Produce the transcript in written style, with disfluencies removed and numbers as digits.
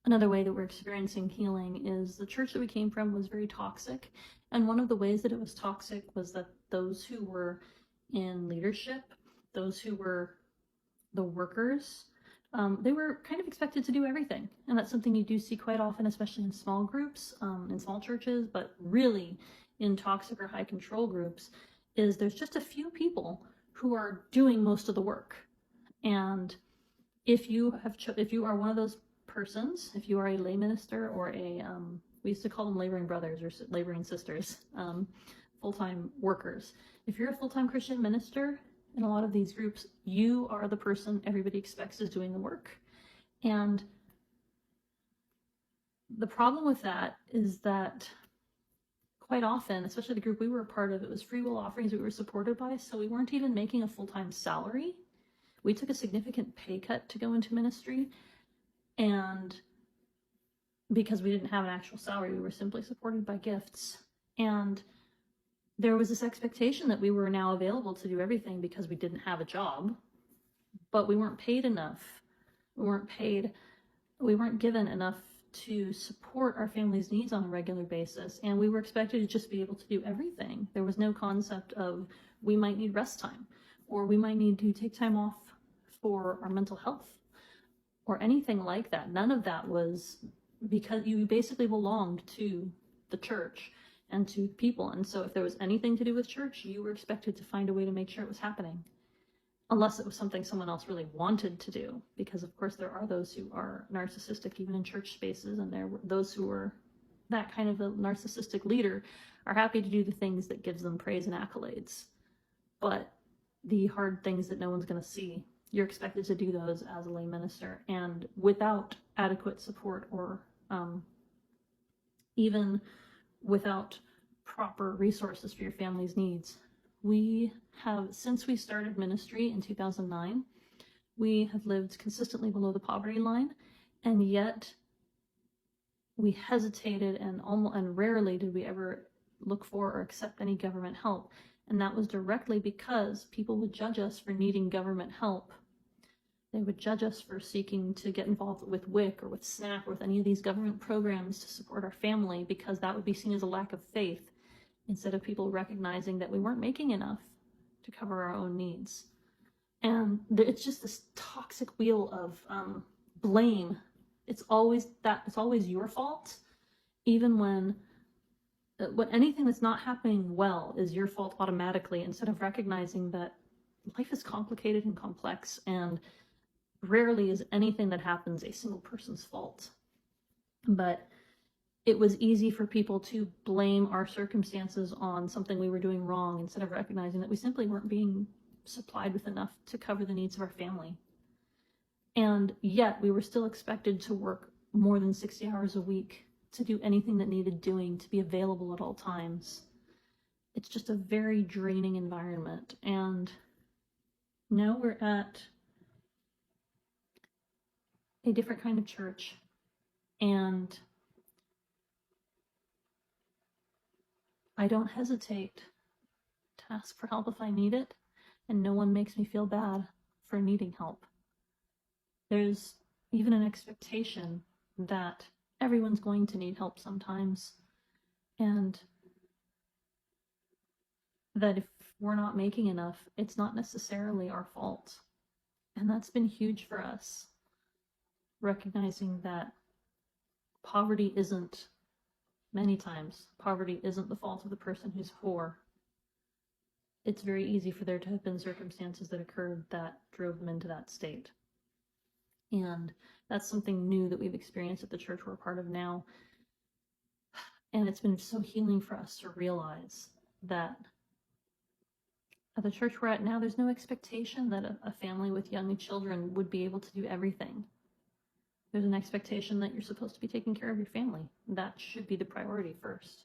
Another way that we're experiencing healing is the church that we came from was very toxic. And one of the ways that it was toxic was that those who were in leadership, those who were the workers, they were kind of expected to do everything. And that's something you do see quite often, especially in small groups, in small churches, but really in toxic or high control groups, is there's just a few people who are doing most of the work. And if you are one of those persons, if you are a lay minister or we used to call them laboring brothers or laboring sisters, full-time workers. If you're a full-time Christian minister in a lot of these groups, you are the person everybody expects is doing the work. And the problem with that is that quite often, especially the group we were a part of, it was free will offerings we were supported by, so we weren't even making a full-time salary. We took a significant pay cut to go into ministry, and because we didn't have an actual salary, we were simply supported by gifts. And there was this expectation that we were now available to do everything because we didn't have a job, but we weren't paid enough. We weren't given enough to support our family's needs on a regular basis, and we were expected to just be able to do everything. There was no concept of we might need rest time, or we might need to take time off for our mental health, or anything like that. None of that was, because you basically belonged to the church and to people. And so if there was anything to do with church, you were expected to find a way to make sure it was happening, unless it was something someone else really wanted to do. Because of course there are those who are narcissistic even in church spaces, and there were those who were that kind of a narcissistic leader are happy to do the things that gives them praise and accolades. But the hard things that no one's going to see, you're expected to do those as a lay minister, and without adequate support, or even without proper resources for your family's needs. We have, since we started ministry in 2009, we have lived consistently below the poverty line, and yet we hesitated and rarely did we ever look for or accept any government help. And that was directly because people would judge us for needing government help. They would judge us for seeking to get involved with WIC or with SNAP or with any of these government programs to support our family, because that would be seen as a lack of faith, instead of people recognizing that we weren't making enough to cover our own needs. And it's just this toxic wheel of blame. It's always your fault, even when anything that's not happening well is your fault automatically, instead of recognizing that life is complicated and complex, and rarely is anything that happens a single person's fault. But it was easy for people to blame our circumstances on something we were doing wrong, instead of recognizing that we simply weren't being supplied with enough to cover the needs of our family. And yet we were still expected to work more than 60 hours a week, to do anything that needed doing, to be available at all times. It's just a very draining environment. And now we're at a different kind of church, and I don't hesitate to ask for help if I need it, and no one makes me feel bad for needing help. There's even an expectation that everyone's going to need help sometimes, and that if we're not making enough, it's not necessarily our fault. And that's been huge for us, recognizing that many times, poverty isn't the fault of the person who's poor. It's very easy for there to have been circumstances that occurred that drove them into that state. And that's something new that we've experienced at the church we're a part of now. And it's been so healing for us to realize that at the church we're at now, there's no expectation that a family with young children would be able to do everything. There's an expectation that you're supposed to be taking care of your family. That should be the priority first.